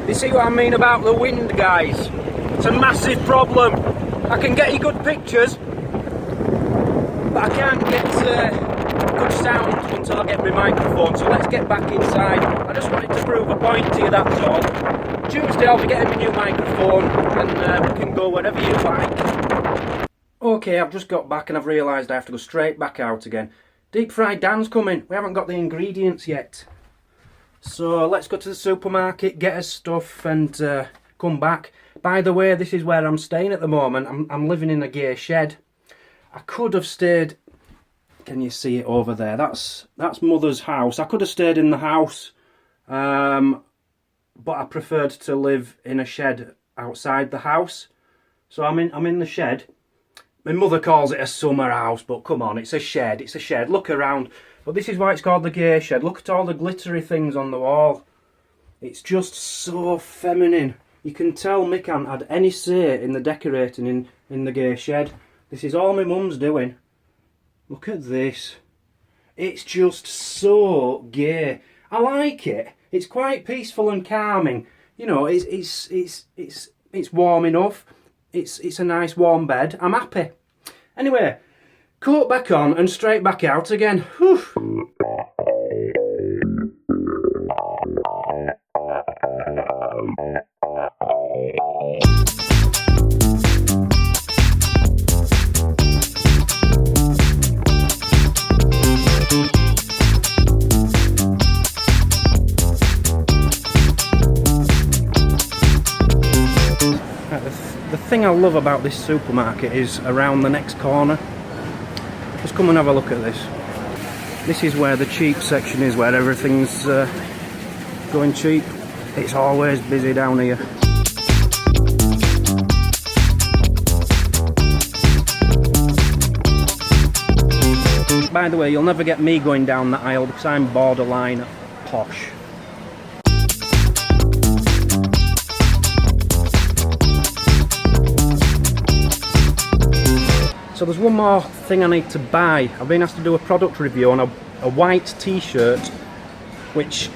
You see what I mean about the wind, guys? It's a massive problem. I can get you good pictures, but I can't get good sound until I get my microphone. So let's get back inside. I just wanted to prove a point to you, that's all. Tuesday I'll be getting my new microphone and we can go wherever you like. Okay, I've just got back and I've realised I have to go straight back out again. Deep fried Dan's coming. We haven't got the ingredients yet. So let's go to the supermarket, get us stuff and come back. By the way, this is where I'm staying at the moment. I'm living in a gear shed. I could have stayed, can you see it over there? That's Mother's house. I could have stayed in the house, but I preferred to live in a shed outside the house. So I'm in the shed. My mother calls it a summer house, but come on, it's a shed, it's a shed. Look around. But this is why it's called the gear shed. Look at all the glittery things on the wall. It's just so feminine. You can tell Mick hasn't had any say in the decorating in the gear shed. This is all my mum's doing. Look at this. It's just so gay. I like it. It's quite peaceful and calming. You know, it's warm enough. It's a nice warm bed. I'm happy. Anyway, coat back on and straight back out again. Whew. The thing I love about this supermarket is around the next corner. Just come and have a look at this. This is where the cheap section is, where everything's going cheap. It's always busy down here. By the way, you'll never get me going down that aisle because I'm borderline posh. So there's one more thing I need to buy. I've been asked to do a product review on a white t-shirt which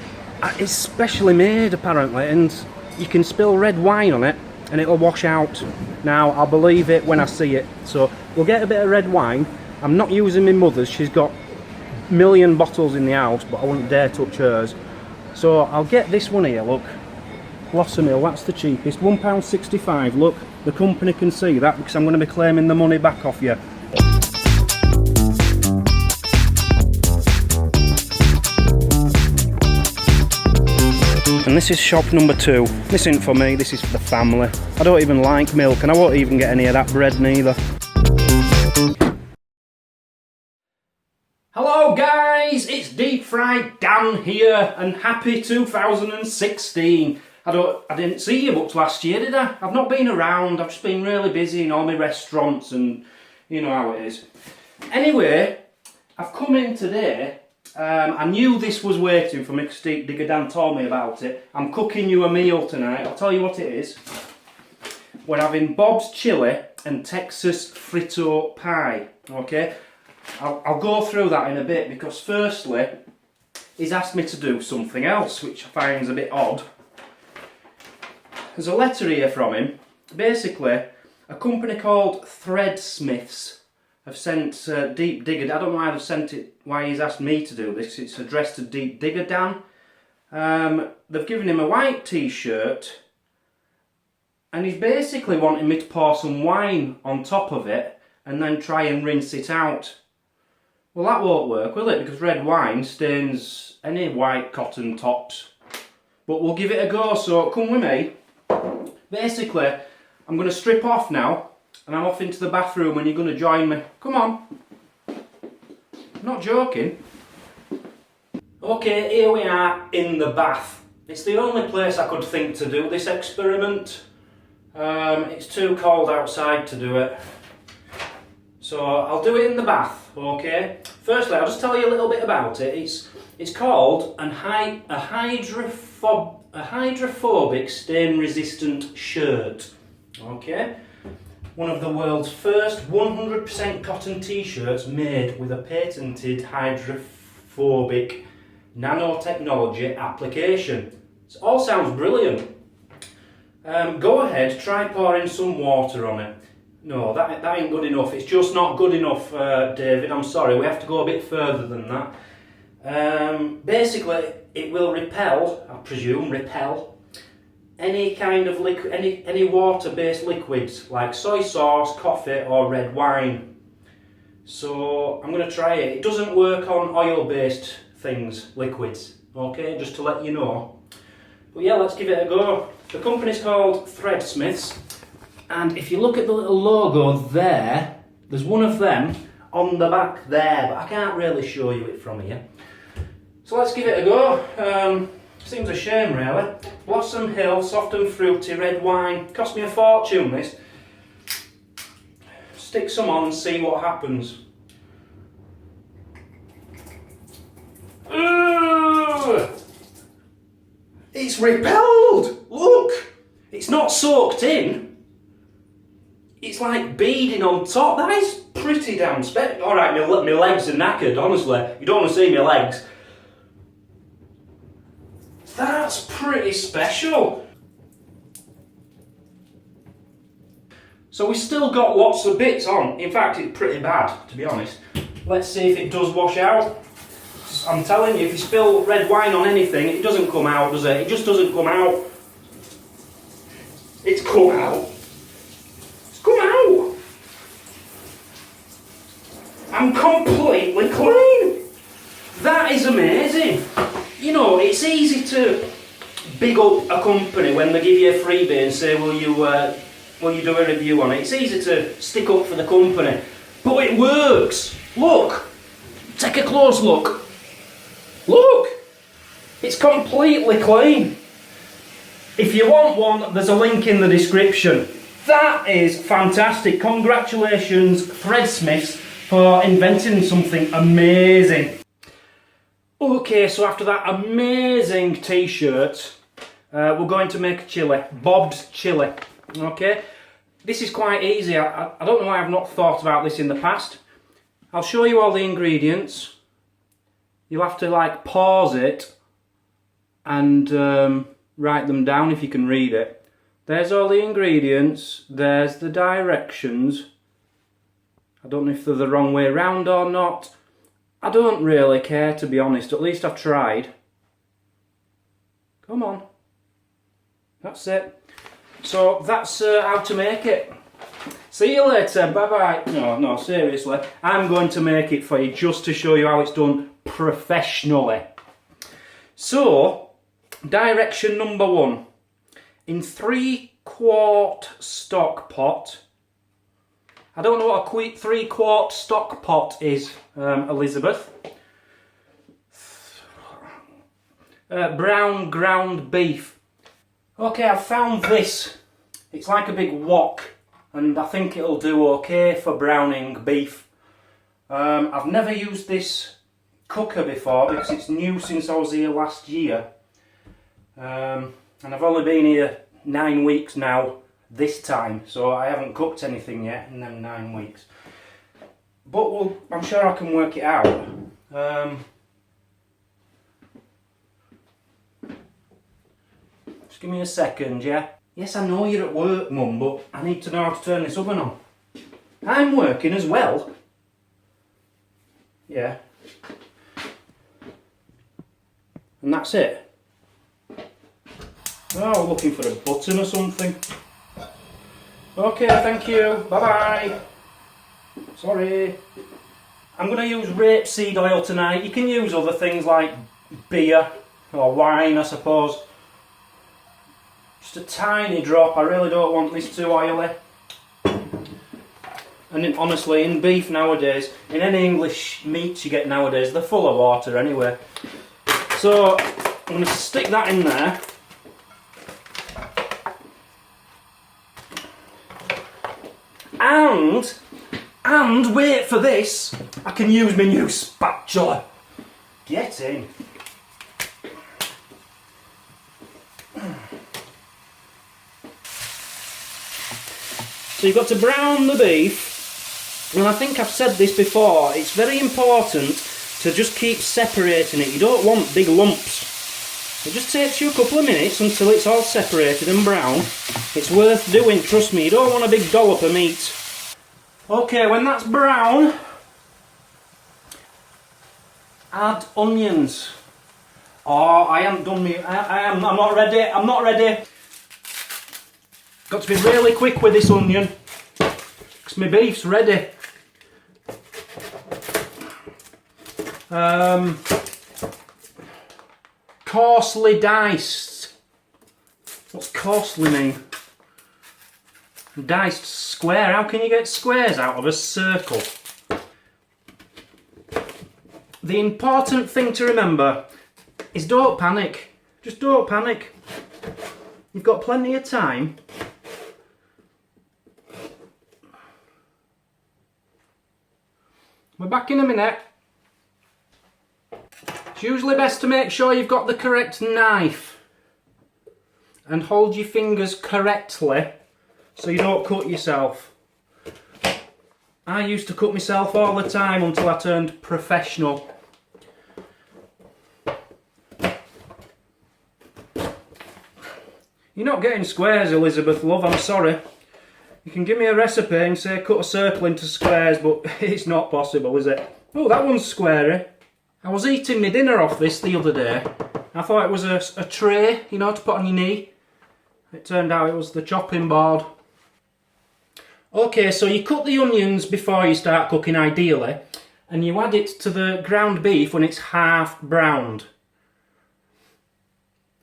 is specially made apparently, and you can spill red wine on it and it'll wash out. Now I'll believe it when I see it. So we'll get a bit of red wine. I'm not using my mother's, she's got a million bottles in the house, but I wouldn't dare touch hers. So I'll get this one here, look. Blossom Hill, that's the cheapest, £1.65. Look, the company can see that because I'm going to be claiming the money back off you. And this is shop number 2. This isn't for me, this is for the family. I don't even like milk and I won't even get any of that bread neither. Hello guys, it's Deep Fried Dan here and happy 2016. I didn't see you much last year, did I? I've not been around, I've just been really busy in all my restaurants and you know how it is. Anyway, I've come in today. I knew this was waiting for me because Digger Dan told me about it. I'm cooking you a meal tonight. I'll tell you what it is. We're having Bob's Chilli and Texas Frito Pie. Okay, I'll go through that in a bit because firstly, he's asked me to do something else which I find a bit odd. There's a letter here from him. Basically, a company called Threadsmiths have sent Deep Digger. I don't know why they've sent it, why he's asked me to do this. It's addressed to Deep Digger Dan. They've given him a white t-shirt and he's basically wanting me to pour some wine on top of it and then try and rinse it out. Well, that won't work, will it? Because red wine stains any white cotton tops. But we'll give it a go, so come with me. Basically, I'm going to strip off now and I'm off into the bathroom and you're going to join me. Come on. I'm not joking. Okay, here we are in the bath. It's the only place I could think to do this experiment. It's too cold outside to do it. So I'll do it in the bath, okay? Firstly, I'll just tell you a little bit about it. It's called a hydrophobic stain-resistant shirt, okay? One of the world's first 100% cotton t-shirts made with a patented hydrophobic nanotechnology application. It all sounds brilliant. Go ahead, try pouring some water on it. No, that ain't good enough. It's just not good enough, David. I'm sorry. We have to go a bit further than that. Basically, it will repel, I presume, any kind of liquid, any water-based liquids like soy sauce, coffee, or red wine. So I'm going to try it. It doesn't work on oil-based things, liquids. Okay, just to let you know. But yeah, let's give it a go. The company's called Threadsmiths. And if you look at the little logo there, there's one of them on the back there, but I can't really show you it from here. So let's give it a go. Seems a shame really. Blossom Hill, soft and fruity red wine. Cost me a fortune this. Stick some on and see what happens. Ugh! It's repelled! Look! It's not soaked in. It's like beading on top. That is pretty damn special. Alright, my legs are knackered, honestly. You don't want to see my legs. That's pretty special. So we've still got lots of bits on. In fact, it's pretty bad, to be honest. Let's see if it does wash out. I'm telling you, if you spill red wine on anything, it doesn't come out, does it? It just doesn't come out. It's come out. Come out! I'm completely clean! That is amazing! You know, it's easy to big up a company when they give you a freebie and say, will you do a review on it? It's easy to stick up for the company. But it works! Look! Take a close look! Look! It's completely clean! If you want one, there's a link in the description. That is fantastic. Congratulations, Threadsmiths, for inventing something amazing. Okay, so after that amazing t-shirt, we're going to make chilli. Bob's chilli. Okay? This is quite easy. I don't know why I've not thought about this in the past. I'll show you all the ingredients. You'll have to like pause it and write them down if you can read it. There's all the ingredients, there's the directions. I don't know if they're the wrong way round or not. I don't really care, to be honest, at least I've tried. Come on. That's it. So that's how to make it. See you later, bye bye. No, seriously. I'm going to make it for you just to show you how it's done professionally. So, direction number 1. In 3-quart stock pot. I don't know what a 3-quart stock pot is, Elizabeth. Brown ground beef. Okay, I've found this. It's like a big wok, and I think it'll do okay for browning beef. I've never used this cooker before because it's new since I was here last year. And I've only been here 9 weeks now this time, so I haven't cooked anything yet in them 9 weeks. But I'm sure I can work it out. Just give me a second, yeah? Yes, I know you're at work, Mum, but I need to know how to turn this oven on. I'm working as well. Yeah. And that's it. Oh, we're looking for a button or something. Okay, thank you. Bye-bye. Sorry. I'm going to use rapeseed oil tonight. You can use other things like beer or wine, I suppose. Just a tiny drop. I really don't want this too oily. And honestly, in beef nowadays, in any English meats you get nowadays, they're full of water anyway. So I'm going to stick that in there. And wait for this, I can use my new spatula. Get in. So you've got to brown the beef, and I think I've said this before, it's very important to just keep separating it. You don't want big lumps. It just takes you a couple of minutes until it's all separated and brown. It's worth doing, trust me, you don't want a big dollop of meat. Okay, when that's brown, add onions. Oh, I haven't done me. I'm not ready. I'm not ready. Got to be really quick with this onion, because my beef's ready. Coarsely diced. What's coarsely mean? Diced square. How can you get squares out of a circle? The important thing to remember is don't panic. Just don't panic. You've got plenty of time. We're back in a minute. It's usually best to make sure you've got the correct knife and hold your fingers correctly so you don't cut yourself. I used to cut myself all the time until I turned professional. You're not getting squares, Elizabeth, love, I'm sorry. You can give me a recipe and say cut a circle into squares, but it's not possible, is it? Oh, that one's squarey. I was eating my dinner off this the other day. I thought it was a tray, you know, to put on your knee. It turned out it was the chopping board. Okay, so you cut the onions before you start cooking, ideally, and you add it to the ground beef when it's half browned.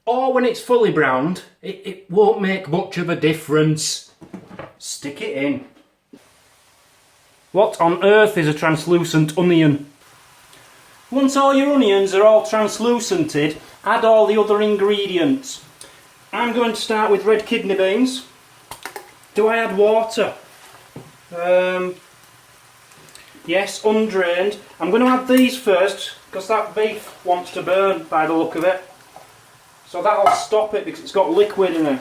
Or when it's fully browned, it won't make much of a difference. Stick it in. What on earth is a translucent onion? Once all your onions are all translucented, add all the other ingredients. I'm going to start with red kidney beans. Do I add water? Yes, undrained. I'm going to add these first because that beef wants to burn by the look of it. So that'll stop it because it's got liquid in it.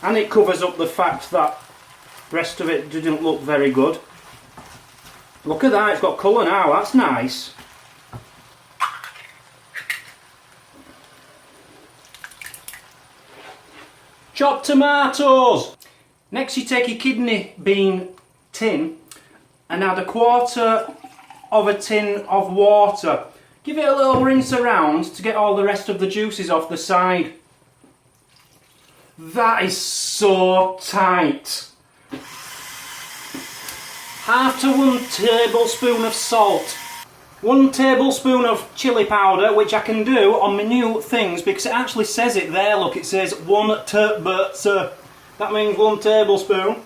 And it covers up the fact that the rest of it didn't look very good. Look at that, it's got colour now, that's nice. Chopped tomatoes! Next you take your kidney bean tin and add 1/4 of a tin of water. Give it a little rinse around to get all the rest of the juices off the side. That is so tight. 1/2 to 1 tablespoon of salt. 1 tablespoon of chilli powder, which I can do on my new things because it actually says it there, look, it says 1 tablespoon. That means 1 tablespoon.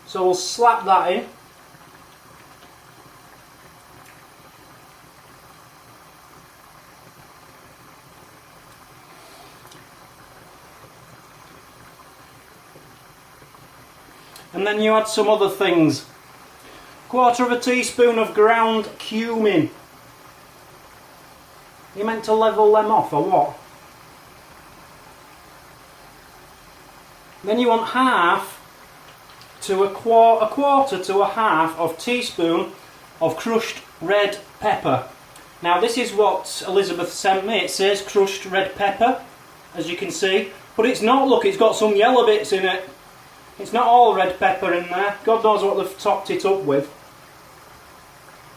So we'll slap that in. And then you add some other things. 1/4 teaspoon of ground cumin. You meant to level them off or what? Then you want 1/2 to a quarter to a 1/2 of teaspoon of crushed red pepper. Now this is what Elizabeth sent me. It says crushed red pepper, as you can see, but it's not. Look, it's got some yellow bits in it. It's not all red pepper in there. God knows what they've topped it up with.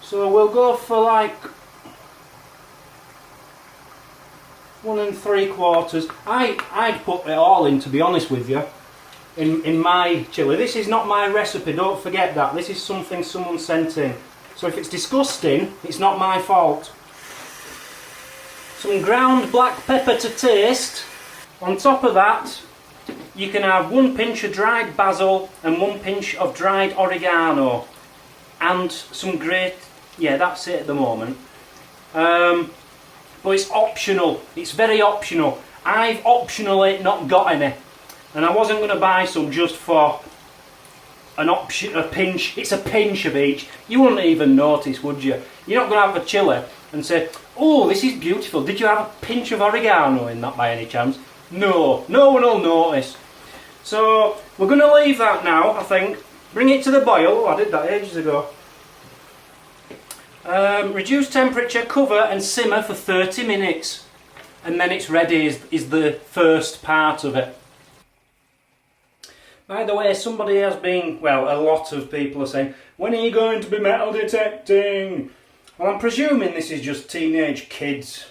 So we'll go for like 1 3/4. I'd put it all in, to be honest with you, in my chilli. This is not my recipe, don't forget that. This is something someone sent in. So if it's disgusting, it's not my fault. Some ground black pepper to taste. On top of that, you can have 1 pinch of dried basil and 1 pinch of dried oregano and some yeah, that's it at the moment. But it's optional, it's very optional. I've optionally not got any, and I wasn't going to buy some just for an option, a pinch. It's a pinch of each. You wouldn't even notice, would you? You're not going to have a chili and say, oh, this is beautiful, did you have a pinch of oregano in that by any chance? No, no one will notice. So we're going to leave that now, I think. Bring it to the boil. Oh, I did that ages ago. Reduce temperature, cover and simmer for 30 minutes. And then it's ready is the first part of it. By the way, somebody has been, well, a lot of people are saying, when are you going to be metal detecting? Well, I'm presuming this is just teenage kids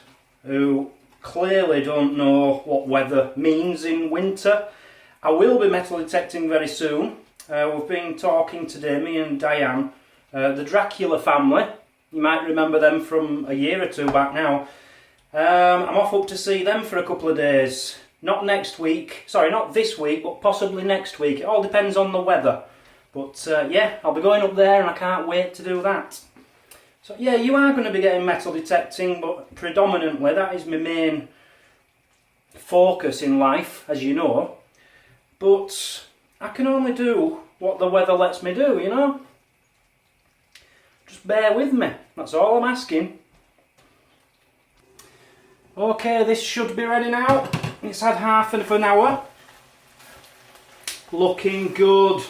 who clearly don't know what weather means in winter. I will be metal detecting very soon. We've been talking today, me and Diane, the Dracula family. You might remember them from a year or two back now. I'm off up to see them for a couple of days. Not next week, sorry, not this week, but possibly next week. It all depends on the weather. But yeah, I'll be going up there and I can't wait to do that. So yeah, you are going to be getting metal detecting, but predominantly that is my main focus in life, as you know. But I can only do what the weather lets me do, you know. Just bear with me, that's all I'm asking. Okay, this should be ready now. It's had half of an hour. Looking good.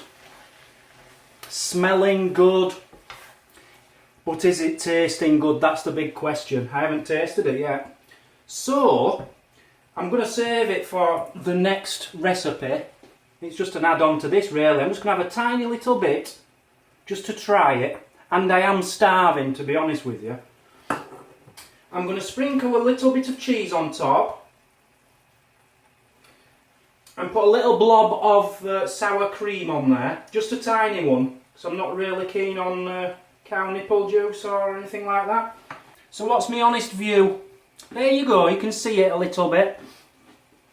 Smelling good. But is it tasting good? That's the big question. I haven't tasted it yet. So, I'm going to save it for the next recipe. It's just an add-on to this really. I'm just going to have a tiny little bit just to try it. And I am starving, to be honest with you. I'm going to sprinkle a little bit of cheese on top and put a little blob of sour cream on there, just a tiny one, because I'm not really keen on cow nipple juice or anything like that. So what's my honest view? There you go, you can see it a little bit.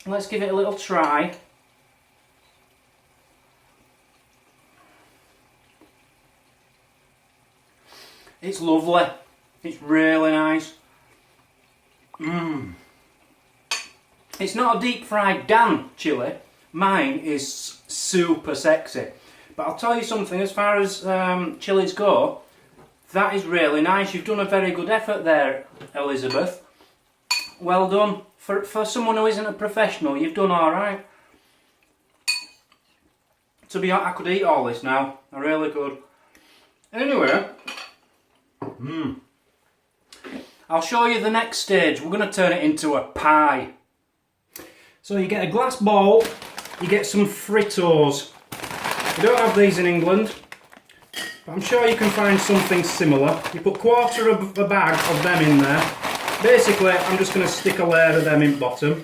Let's give it a little try. It's lovely, it's really nice. It's not a deep fried Dan chilli. Mine is super sexy. But I'll tell you something, as far as chilies go, that is really nice. You've done a very good effort there, Elizabeth. Well done. For someone who isn't a professional, you've done alright. To be honest, I could eat all this now. I really could. Anyway, I'll show you the next stage. We're going to turn it into a pie. So you get a glass bowl, you get some Fritos. We don't have these in England, but I'm sure you can find something similar. You put 1/4 of a bag of them in there. Basically, I'm just going to stick a layer of them in bottom.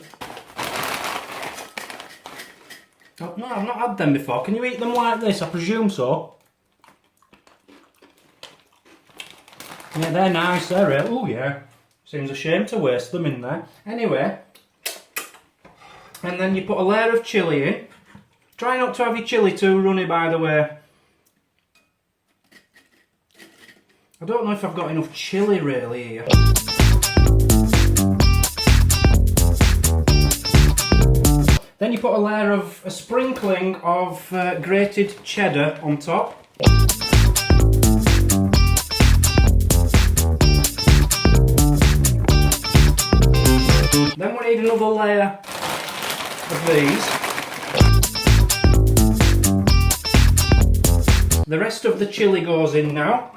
Oh, no, I've not had them before. Can you eat them like this? I presume so. Yeah, they're nice, they're real. Oh yeah, seems a shame to waste them in there. Anyway, and then you put a layer of chilli in. Try not to have your chilli too runny, by the way. I don't know if I've got enough chilli really here. Then you put a layer of, a sprinkling of grated cheddar on top. Then we need another layer of these. The rest of the chilli goes in now.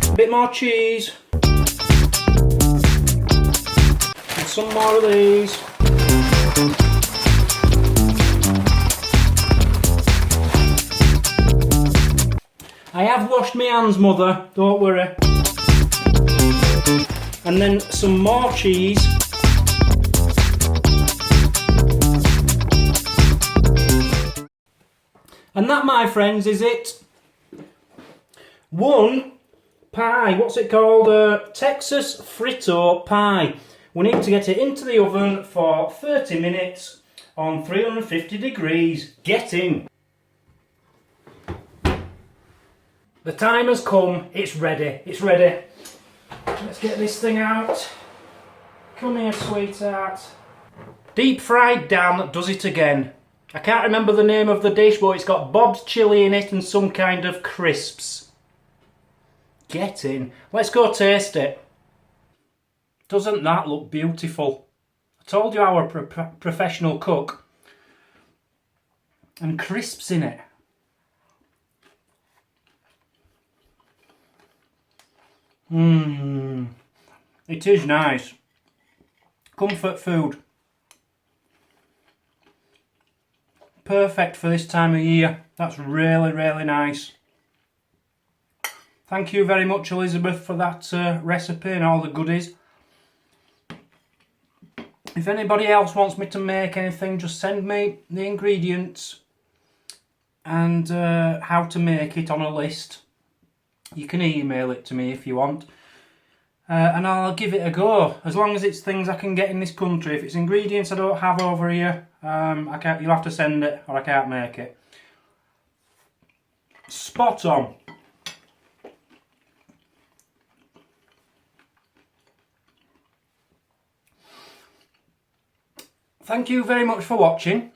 A bit more cheese. And some more of these. I have washed my hands, mother, don't worry. And then some more cheese. And that, my friends, is it. One pie, what's it called? Texas Frito pie. We need to get it into the oven for 30 minutes on 350 degrees. Get in. The time has come, it's ready, it's ready. Let's get this thing out. Come here, sweetheart. Deep fried Dan does it again. I can't remember the name of the dish, but it's got Bob's chili in it and some kind of crisps. Get in. Let's go taste it. Doesn't that look beautiful? I told you I were a professional cook. And crisps in it. It is nice. Comfort food. Perfect for this time of year. That's really, really nice. Thank you very much, Elizabeth, for that recipe and all the goodies. If anybody else wants me to make anything, just send me the ingredients and how to make it on a list. You can email it to me if you want. And I'll give it a go, as long as it's things I can get in this country. If it's ingredients I don't have over here, I can't. You'll have to send it, or I can't make it. Spot on. Thank you very much for watching.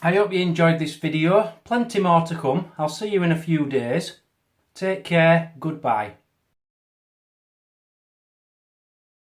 I hope you enjoyed this video. Plenty more to come. I'll see you in a few days. Take care. Goodbye.